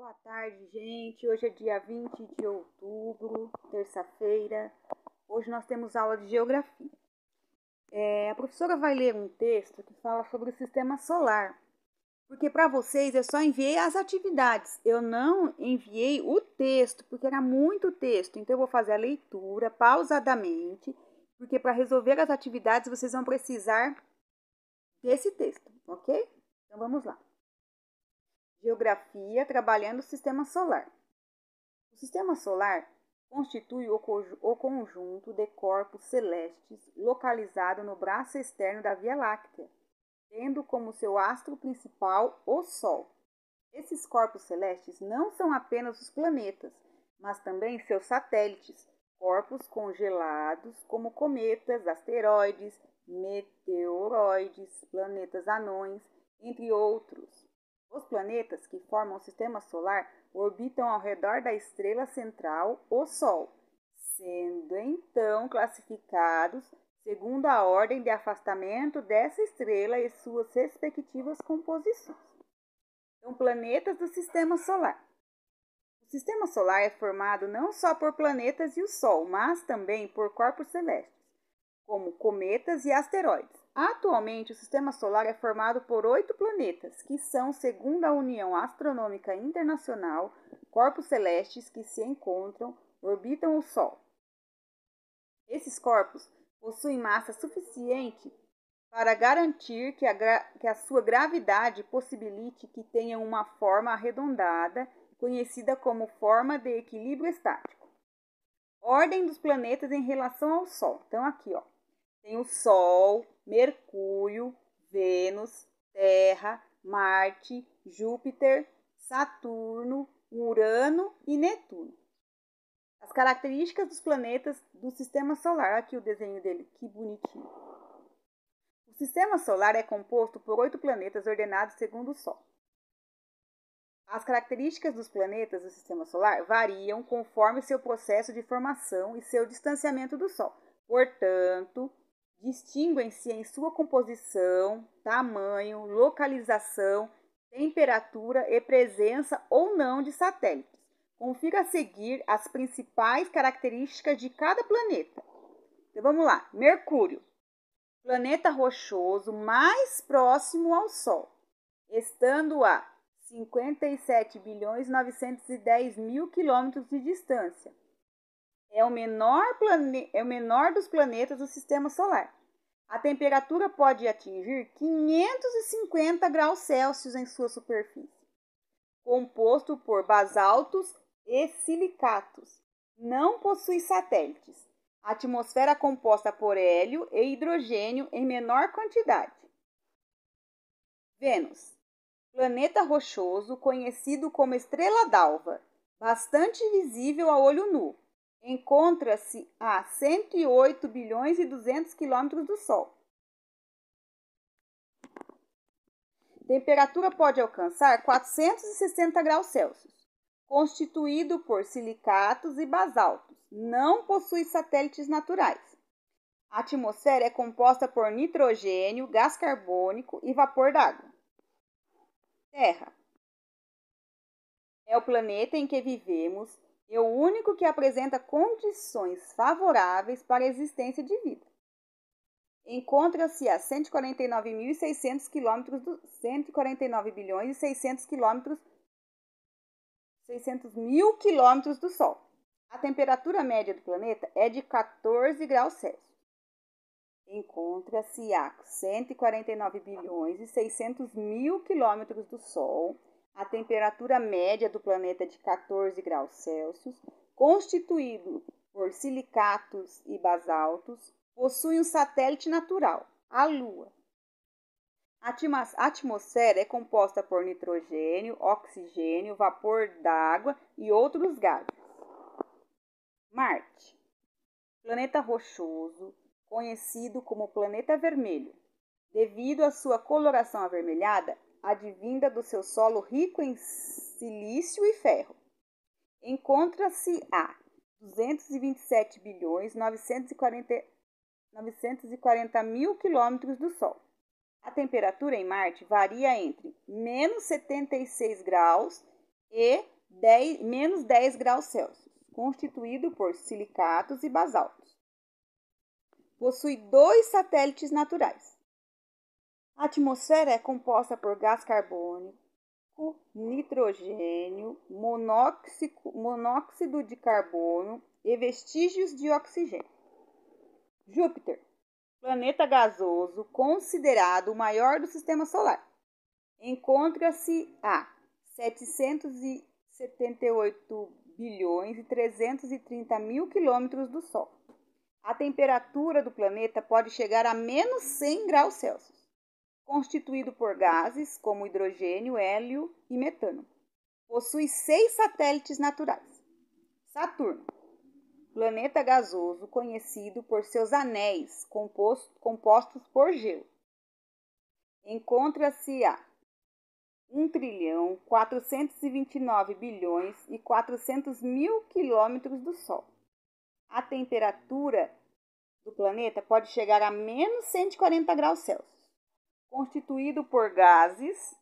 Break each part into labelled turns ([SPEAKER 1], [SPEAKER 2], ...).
[SPEAKER 1] Boa tarde, gente. Hoje é dia 20 de outubro, terça-feira. Hoje nós temos aula de geografia. A professora vai ler um texto que fala sobre o sistema solar. Porque para vocês eu só enviei as atividades. Eu não enviei o texto, porque era muito texto. Então eu vou fazer a leitura pausadamente, porque para resolver as atividades vocês vão precisar desse texto, ok? Então vamos lá. Geografia trabalhando o sistema solar. O sistema solar constitui o conjunto de corpos celestes localizado no braço externo da Via Láctea, tendo como seu astro principal o Sol. Esses corpos celestes não são apenas os planetas, mas também seus satélites, corpos congelados como cometas, asteroides, meteoroides, planetas anões, entre outros. Os planetas que formam o sistema solar orbitam ao redor da estrela central, o Sol, sendo então classificados segundo a ordem de afastamento dessa estrela e suas respectivas composições. Então, planetas do sistema solar. O sistema solar é formado não só por planetas e o Sol, mas também por corpos celestes, como cometas e asteroides. Atualmente, o sistema solar é formado por 8 planetas, que são, segundo a União Astronômica Internacional, corpos celestes que se orbitam o Sol. Esses corpos possuem massa suficiente para garantir que a sua gravidade possibilite que tenham uma forma arredondada, conhecida como forma de equilíbrio estático. Ordem dos planetas em relação ao Sol. Então, aqui, ó, tem o Sol, Mercúrio, Vênus, Terra, Marte, Júpiter, Saturno, Urano e Netuno. As características dos planetas do sistema solar. Aqui o desenho dele, que bonitinho. O sistema solar é composto por 8 planetas ordenados segundo o Sol. As características dos planetas do sistema solar variam conforme seu processo de formação e seu distanciamento do Sol. Portanto, distinguem-se em sua composição, tamanho, localização, temperatura e presença ou não de satélites. Confira a seguir as principais características de cada planeta. Então vamos lá. Mercúrio, planeta rochoso mais próximo ao Sol, estando a 57.910.000 quilômetros de distância. É o menor dos planetas do sistema solar. A temperatura pode atingir 550 graus Celsius em sua superfície. Composto por basaltos e silicatos. Não possui satélites. A atmosfera composta por hélio e hidrogênio em menor quantidade. Vênus, planeta rochoso conhecido como estrela d'alva, bastante visível a olho nu. Encontra-se a 108 bilhões e 200 quilômetros do Sol. Temperatura pode alcançar 460 graus Celsius. Constituído por silicatos e basaltos. Não possui satélites naturais. A atmosfera é composta por nitrogênio, gás carbônico e vapor d'água. Terra. É o planeta em que vivemos e o único que apresenta condições favoráveis para a existência de vida. Encontra-se a 149.600 quilômetros 149 bilhões e 600 mil quilômetros do Sol. A temperatura média do planeta é de 14 graus Celsius. Encontra-se a 149 bilhões e 600 mil quilômetros do Sol. A temperatura média do planeta é de 14 graus Celsius, constituído por silicatos e basaltos, possui um satélite natural, a Lua. A atmosfera é composta por nitrogênio, oxigênio, vapor d'água e outros gases. Marte, planeta rochoso, conhecido como planeta vermelho, devido à sua coloração avermelhada, advinda do seu solo rico em silício e ferro. Encontra-se a 227 bilhões 940 mil quilômetros do Sol. A temperatura em Marte varia entre menos 76 graus e menos 10 graus Celsius, constituído por silicatos e basaltos. Possui 2 satélites naturais. A atmosfera é composta por gás carbônico, nitrogênio, monóxido de carbono e vestígios de oxigênio. Júpiter, planeta gasoso considerado o maior do Sistema Solar. Encontra-se a 778 bilhões e 330 mil quilômetros do Sol. A temperatura do planeta pode chegar a menos 100 graus Celsius, constituído por gases como hidrogênio, hélio e metano. Possui 6 satélites naturais. Saturno, planeta gasoso conhecido por seus anéis compostos por gelo. Encontra-se a 1.429 bilhões e 400 mil quilômetros do Sol. A temperatura do planeta pode chegar a menos 140 graus Celsius, constituído por gases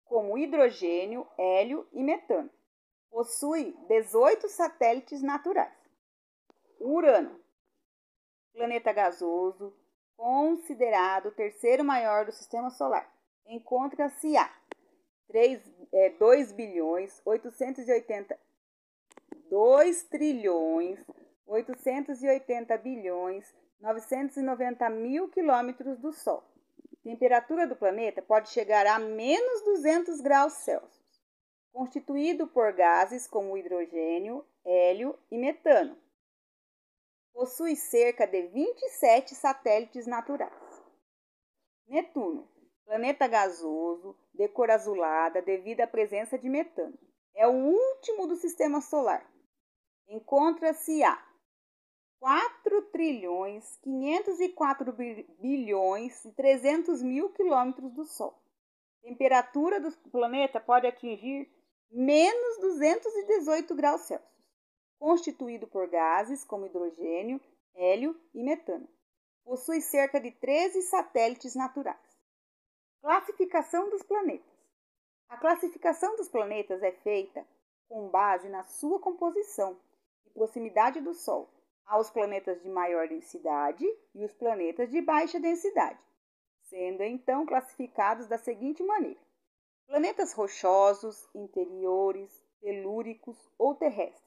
[SPEAKER 1] como hidrogênio, hélio e metano. Possui 18 satélites naturais. Urano, planeta gasoso, considerado o terceiro maior do Sistema Solar. Encontra-se a 2 trilhões 880 bilhões 990 mil quilômetros do Sol. A temperatura do planeta pode chegar a menos 200 graus Celsius, constituído por gases como hidrogênio, hélio e metano. Possui cerca de 27 satélites naturais. Netuno, planeta gasoso, de cor azulada devido à presença de metano. É o último do Sistema Solar. Encontra-se a 4 trilhões 504 bilhões e 300 mil quilômetros do Sol. A temperatura do planeta pode atingir menos 218 graus Celsius, constituído por gases como hidrogênio, hélio e metano. Possui cerca de 13 satélites naturais. Classificação dos planetas. A classificação dos planetas é feita com base na sua composição e proximidade do Sol, aos planetas de maior densidade e os planetas de baixa densidade, sendo então classificados da seguinte maneira: planetas rochosos, interiores, telúricos ou terrestres.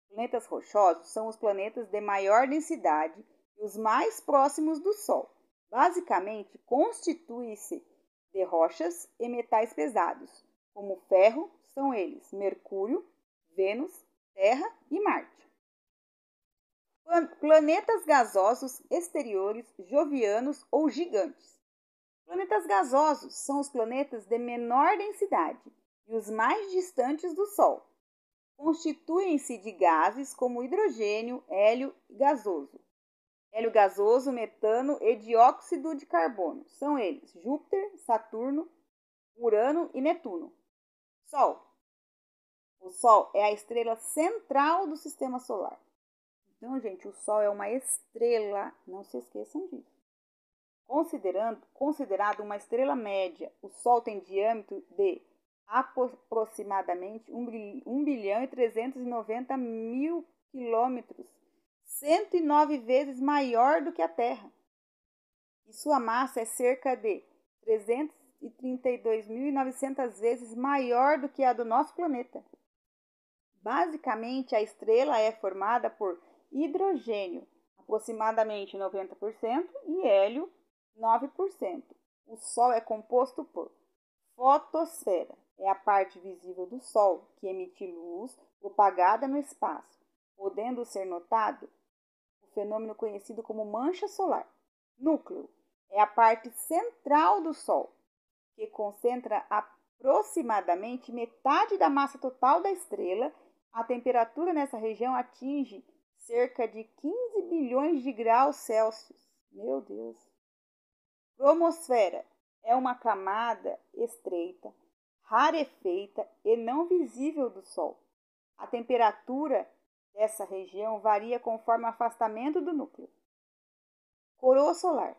[SPEAKER 1] Planetas rochosos são os planetas de maior densidade e os mais próximos do Sol. Basicamente, constituem-se de rochas e metais pesados, como ferro, são eles Mercúrio, Vênus, Terra e Marte. Planetas gasosos exteriores, jovianos ou gigantes. Planetas gasosos são os planetas de menor densidade e os mais distantes do Sol. Constituem-se de gases como hidrogênio, hélio gasoso, metano e dióxido de carbono. São eles Júpiter, Saturno, Urano e Netuno. Sol. O Sol é a estrela central do Sistema Solar. Então, gente, o Sol é uma estrela, não se esqueçam disso. Considerado uma estrela média, o Sol tem diâmetro de aproximadamente 1 bilhão e 390 mil quilômetros, 109 vezes maior do que a Terra. E sua massa é cerca de 332.900 vezes maior do que a do nosso planeta. Basicamente, a estrela é formada por hidrogênio, aproximadamente 90%, e hélio, 9%. O Sol é composto por fotosfera, é a parte visível do Sol que emite luz propagada no espaço, podendo ser notado o fenômeno conhecido como mancha solar. Núcleo é a parte central do Sol, que concentra aproximadamente metade da massa total da estrela. A temperatura nessa região atinge cerca de 15 bilhões de graus Celsius. Meu Deus! Cromosfera é uma camada estreita, rarefeita e não visível do Sol. A temperatura dessa região varia conforme o afastamento do núcleo. Coroa solar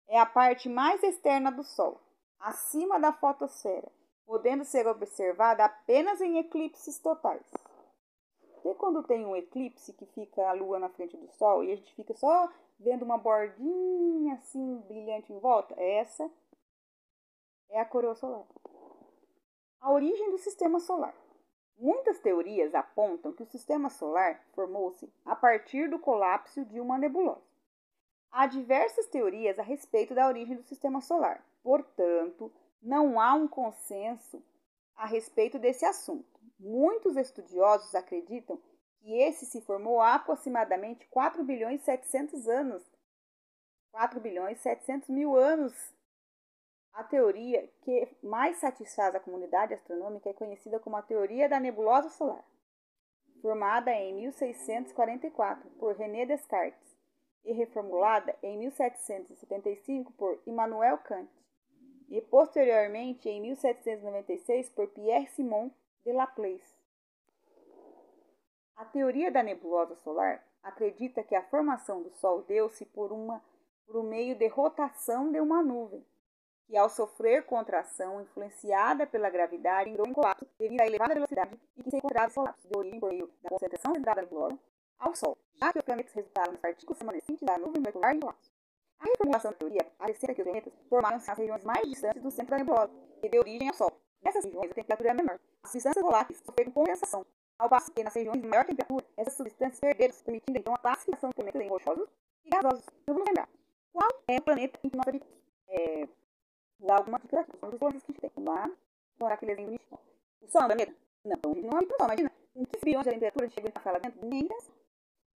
[SPEAKER 1] é a parte mais externa do Sol, acima da fotosfera, podendo ser observada apenas em eclipses totais. E quando tem um eclipse que fica a Lua na frente do Sol e a gente fica só vendo uma bordinha assim brilhante em volta, essa é a coroa solar. A origem do sistema solar. Muitas teorias apontam que o sistema solar formou-se a partir do colapso de uma nebulosa. Há diversas teorias a respeito da origem do sistema solar, portanto, não há um consenso a respeito desse assunto. Muitos estudiosos acreditam que esse se formou há aproximadamente 4 bilhões e 700 anos. 4 bilhões e 700 mil anos. A teoria que mais satisfaz a comunidade astronômica é conhecida como a teoria da nebulosa solar, formada em 1644 por René Descartes e reformulada em 1775 por Immanuel Kant e posteriormente em 1796 por Pierre-Simon de Laplace. A teoria da nebulosa solar acredita que a formação do Sol deu-se por meio de rotação de uma nuvem, que ao sofrer contração influenciada pela gravidade entrou em colapso devido à elevada velocidade e que se encontrava em colapso de origem por meio da concentração central da nebulosa ao Sol, já que os planetas resultaram nas partículas remanescentes da nuvem molecular em colapso. A reformulação da teoria acrescenta que os planetas formaram-se nas regiões mais distantes do centro da nebulosa, que deu origem ao Sol. Nessas regiões, a temperatura é menor. As substâncias voláteis sofreram condensação, ao passo que nas regiões de maior temperatura, essas substâncias perderam, permitindo então a classificação de planetas em rochosos e gasosos. Então vamos lembrar, qual é o planeta em que nós habitamos? Vou dar alguma dica aqui, são os planetas que a gente tem. Vamos lá, vou dar aquele exemplo bonitinho. O Sol é um planeta? Não habita o Sol, imagina. Com 15 bilhões de temperatura, a gente chega e está lá dentro, nem pensa.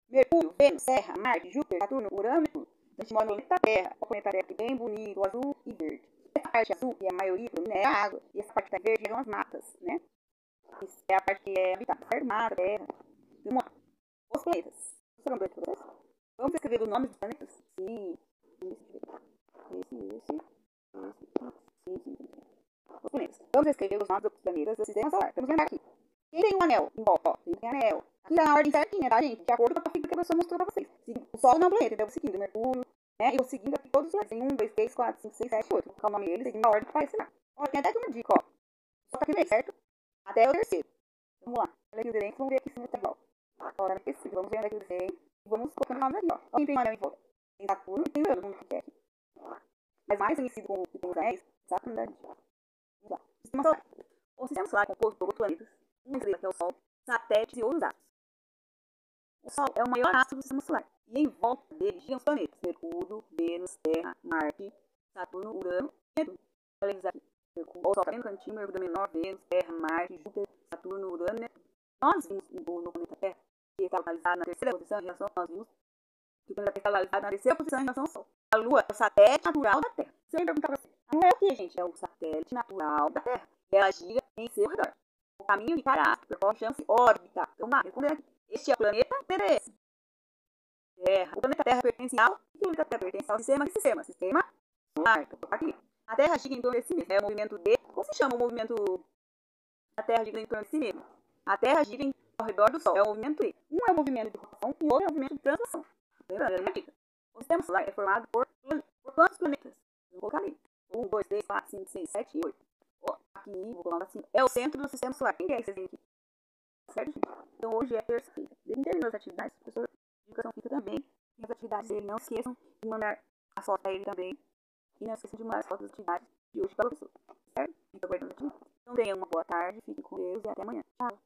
[SPEAKER 1] Mercúrio, Vênus, Terra, Marte, Júpiter, Saturno, Urano e tudo. A gente mora no planeta Terra. O planeta Terra aqui bem bonito, azul e verde. Essa parte azul, que é a maioria, é a água. E essa parte que tá verde são as matas, né? Isso é a parte que é habitada, certo? Mata, terra. Os planetas. Vamos escrever os nomes dos planetas? Sim. Esse. Os planetas. Vamos escrever os nomes dos planetas do sistema solar. Vamos lembrar aqui. Quem tem um anel em volta? Ó, tem anel. Aqui tá na ordem certinha, tá, gente? De acordo com a figura que a pessoa mostrou pra vocês. O Sol não é um planeta, então eu vou seguindo. Mercúrio, né? E vou seguindo aqui todos os planetas. Tem 1, 2, 3, 4, 5, 6, 7, 8. Vou colocar o nome deles, seguindo a ordem que aparece lá. Ó, tem até aqui uma dica, ó. Só tá aqui no meio, certo? Até o terceiro. Vamos lá. Olha aqui o desenho, vamos ver aqui se tá igual. Ó, tá esquecido. Vamos ver onde é que o desenho. E vamos colocando o nome aqui, ó. Ó, quem tem um anel em volta? Tem Saturno e tem Urano, vamos ver o que é aqui. Mas mais conhecido como que tem os anéis, Saturno, né? Vamos lá. Sistema solar. O sistema solar é composto por 8 planetas, uma estrela que é o Sol, satélites e outros astros. O Sol é o maior astro do sistema solar. E em volta dele giram os planetas: Mercúrio, Vênus, Terra, Marte, Saturno, Urano e Netuno. Olha eles aqui. O Sol está bem no cantinho, Mercúrio menor, Vênus, Terra, Marte, Júpiter, Saturno, Urano e Netuno. Nós vimos no planeta Terra, que está localizado na terceira posição em relação ao Sol, que o planeta Terra está localizado na terceira posição em relação ao Sol. A Lua é o satélite natural da Terra. Se eu perguntar para você, a Lua é o que, gente? É o satélite natural da Terra. Ela gira em seu redor. O caminho de cada astro percorre chama-se órbita. Então, lá, respondendo aqui. Este é o planeta esse. Terra. O planeta Terra pertence ao... O planeta Terra pertence ao sistema. Que sistema? Sistema solar. Então, aqui. A Terra gira em torno de si mesma. É o movimento de... Como se chama o movimento... A Terra gira em torno de si mesma. A Terra gira ao redor do Sol. É o movimento de... Um é o movimento de rotação e o outro é o movimento de translação. Lembrando, é uma dica. O sistema solar é formado por quantos planetas? Vou colocar ali. 1, 2, 3, 4, 5, 6, 7 e 8. Aqui, vou colocar assim. É o centro do sistema solar. Quem é esse aqui? Certo, gente? Então hoje é terça-feira. Ele terminou as atividades. O professor de educação física também. E as atividades dele. Não esqueçam de mandar a foto para ele também. E não esqueçam de mandar as fotos das atividades de hoje para o professor. Certo? Fica aguardando aqui. Então tenham uma boa tarde. Fiquem com Deus e até amanhã. Tchau.